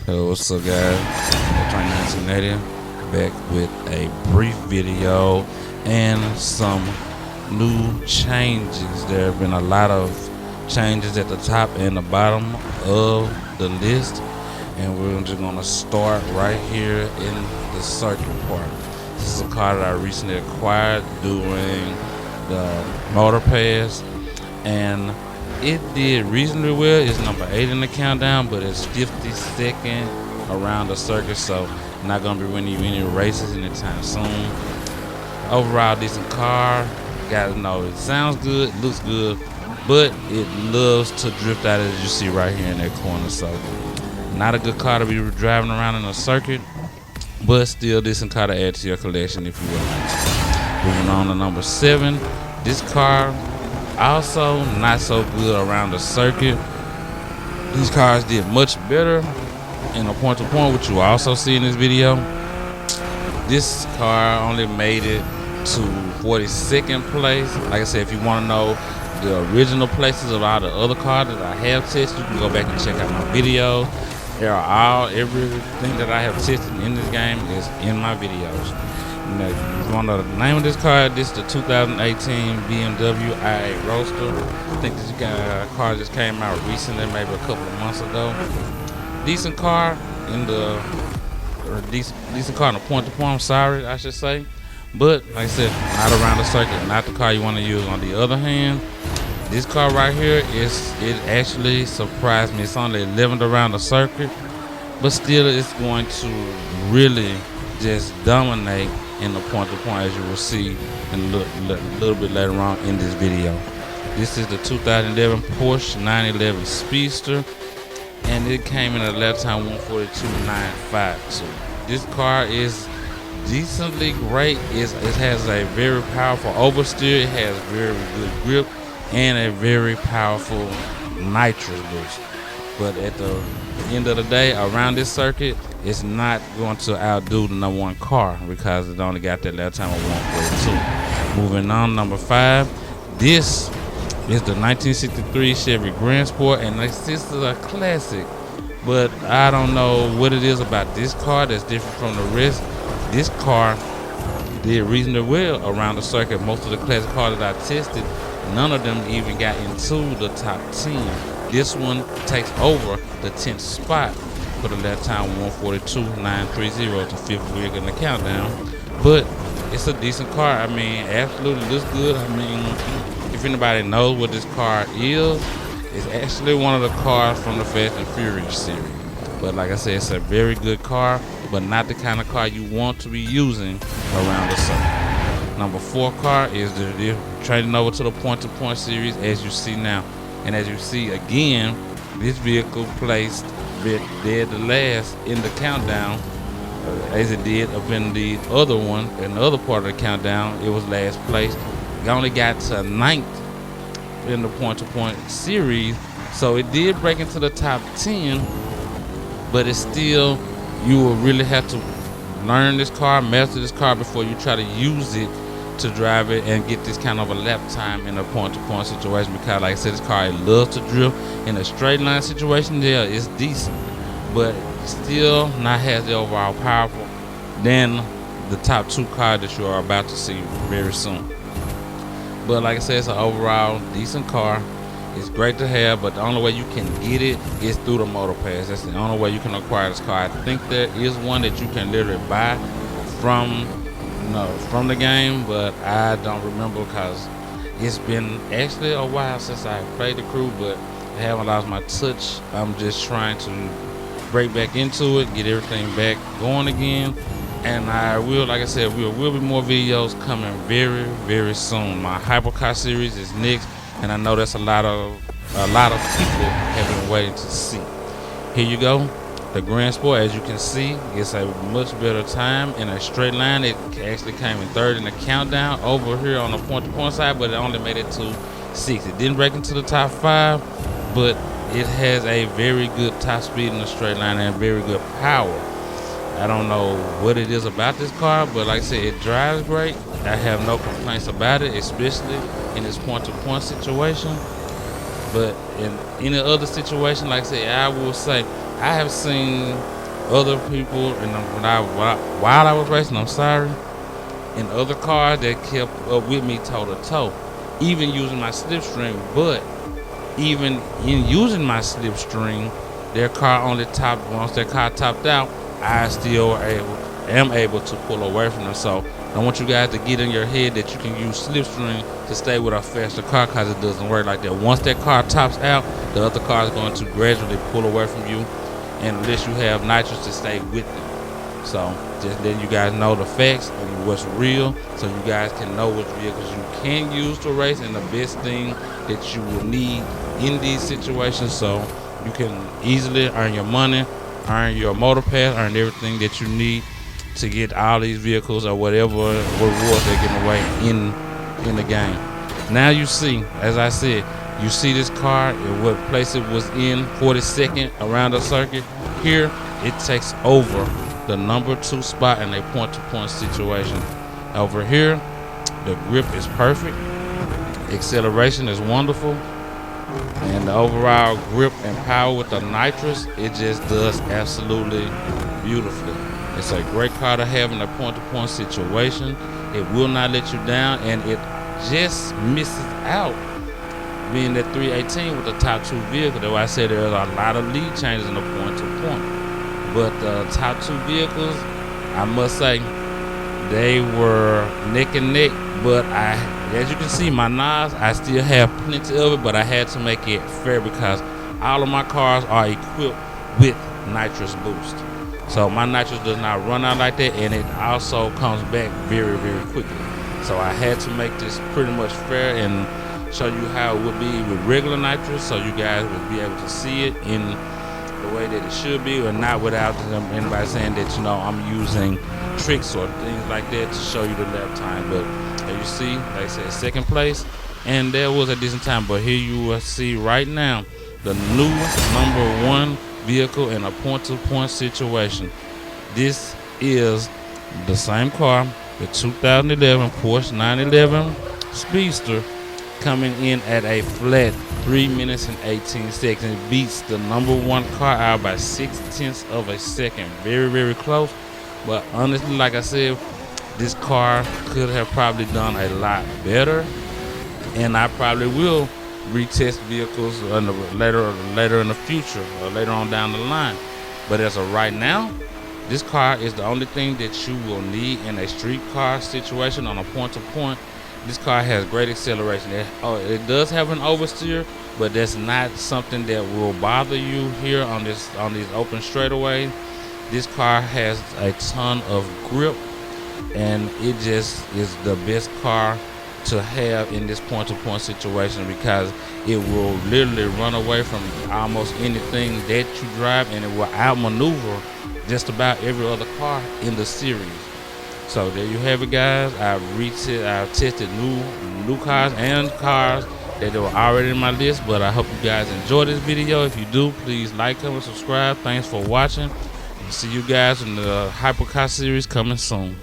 Hello, what's up guys? Train 1980 back with a brief video and some new changes. There have been a lot of changes at the top and the bottom of the list, and we're just gonna start right here in the circuit part. This is a car that I recently acquired during the motor pass, and it did reasonably well. It's number 8 in the countdown, but it's 52nd around the circuit, so not gonna be winning any races anytime soon. Overall, decent car. Gotta know it sounds good, looks good, but it loves to drift out, as you see right here in that corner. So not a good car to be driving around in a circuit, but still decent car to add to your collection if you would like to. Moving on to number 7. This car also not so good around the circuit. These cars did much better in a point-to-point, which you will also see in this video. This car only made it to 42nd place. Like I said, if you want to know the original places of all the other cars that I have tested, you can go back and check out my videos. Everything that I have tested in this game is in my videos. You know, you want to know the name of this car? This is the 2018 BMW i8 Roadster. I think this car just came out recently, maybe a couple of months ago. Decent car in the decent car in the point-to-point. I'm sorry, I should say, but like I said, not around the circuit. Not the car you want to use. On the other hand, this car right here it actually surprised me. It's only 11th around the circuit, but still, it's going to really just dominate in the point-to-point, as you will see in a little bit later on in this video. This is the 2011 Porsche 911 Speedster, and it came in at a lap time 142.952. This car is decently great. It has a very powerful oversteer. It has very good grip and a very powerful nitrous boost. But at the end of the day, around this circuit, it's not going to outdo the number 1 car because it only got that lap time of 142. Moving on, number 5. This is the 1963 Chevy Grand Sport, and this is a classic. But I don't know what it is about this car that's different from the rest. This car did reasonably well around the circuit. Most of the classic cars that I tested, none of them even got into the top 10. This one takes over the 10th spot for the lap time 142.930 to 5th wheel in the countdown. But it's a decent car. I mean, absolutely looks good. I mean, if anybody knows what this car is, it's actually one of the cars from the Fast and Furious series. But like I said, it's a very good car, but not the kind of car you want to be using around the circuit. Number 4 car is the trading over to the point-to-point series, as you see now. And as you see again, this vehicle placed dead the last in the countdown, as it did up in the other one. In the other part of the countdown, it was last place. It only got to 9th in the point-to-point series, so it did break into the top 10. But it's still, you will really have to learn this car, master this car before you try to use it to drive it and get this kind of a lap time in a point-to-point situation, because like I said, this car, it loves to drift. In a straight line situation, there it's decent, but still not has the overall powerful than the top 2 cars that you are about to see very soon. But like I said, it's an overall decent car. It's great to have, but the only way you can get it is through the motor pass. That's the only way you can acquire this car. I think there is one that you can literally buy from the game, but I don't remember because it's been actually a while since I played the crew, but I haven't lost my touch. I'm just trying to break back into it, get everything back going again, and I will, like I said, there will be more videos coming very, very soon. My hypercar series is next, and I know that's a lot of people have been waiting to see. Here you go. The Grand Sport, as you can see, gets a much better time in a straight line. It actually came in 3rd in the countdown over here on the point-to-point side, but it only made it to 6th. It didn't break into the top 5, but it has a very good top speed in the straight line and very good power. I don't know what it is about this car, but like I said, it drives great. I have no complaints about it, especially in this point-to-point situation. But in any other situation, like I said, I will say I have seen other people, and while I was racing, I'm sorry, and other cars that kept up with me toe to toe, even using my slipstream. But even in using my slipstream, their car only topped. Once their car topped out, I still am able to pull away from them. So I want you guys to get in your head that you can use slipstream to stay with a faster car, because it doesn't work like that. Once that car tops out, the other car is going to gradually pull away from you, and unless you have nitrous to stay with them. So just letting you guys know the facts and what's real, so you guys can know which vehicles you can use to race, and the best thing that you will need in these situations, so you can easily earn your money, earn your motor pass, earn everything that you need to get all these vehicles or whatever rewards they're getting away in the game. Now you see, as I said, you see this car and what place it was in, 42nd around the circuit. Here it takes over the number 2 spot in a point-to-point situation. Over here, the grip is perfect, acceleration is wonderful, and the overall grip and power with the nitrous, it just does absolutely beautifully. It's a great car to have in a point-to-point situation. It will not let you down, and it just misses out being that 318 with the top 2 vehicle. That's why I said there's a lot of lead changes in the point-to-point. But the top 2 vehicles, I must say, they were neck and neck. But as you can see, my knobs, I still have plenty of it, but I had to make it fair because all of my cars are equipped with nitrous boost. So my nitrous does not run out like that, and it also comes back very, very quickly. So I had to make this pretty much fair and show you how it would be with regular nitrous, so you guys would be able to see it in the way that it should be, or not without anybody saying that, you know, I'm using tricks or things like that to show you the lap time. But as you see, like I said, second place, and there was a decent time. But here you will see right now the new number 1 vehicle in a point-to-point situation. This is the same car, the 2011 Porsche 911 Speedster, coming in at a flat 3 minutes and 18 seconds. It beats the number 1 car out by 0.6 of a second. Very, very close. But honestly, like I said, this car could have probably done a lot better, and I probably will retest vehicles later in the future, or later on down the line. But as of right now, this car is the only thing that you will need in a street car situation on a point-to-point. This car has great acceleration. It does have an oversteer, but that's not something that will bother you here on these open straightaways. This car has a ton of grip, and it just is the best car to have in this point-to-point situation, because it will literally run away from almost anything that you drive, and it will outmaneuver just about every other car in the series. So there you have it, guys. I've tested new cars and cars that were already in my list, but I hope you guys enjoyed this video. If you do, please like, comment, subscribe. Thanks for watching. See you guys in the hypercar series coming soon.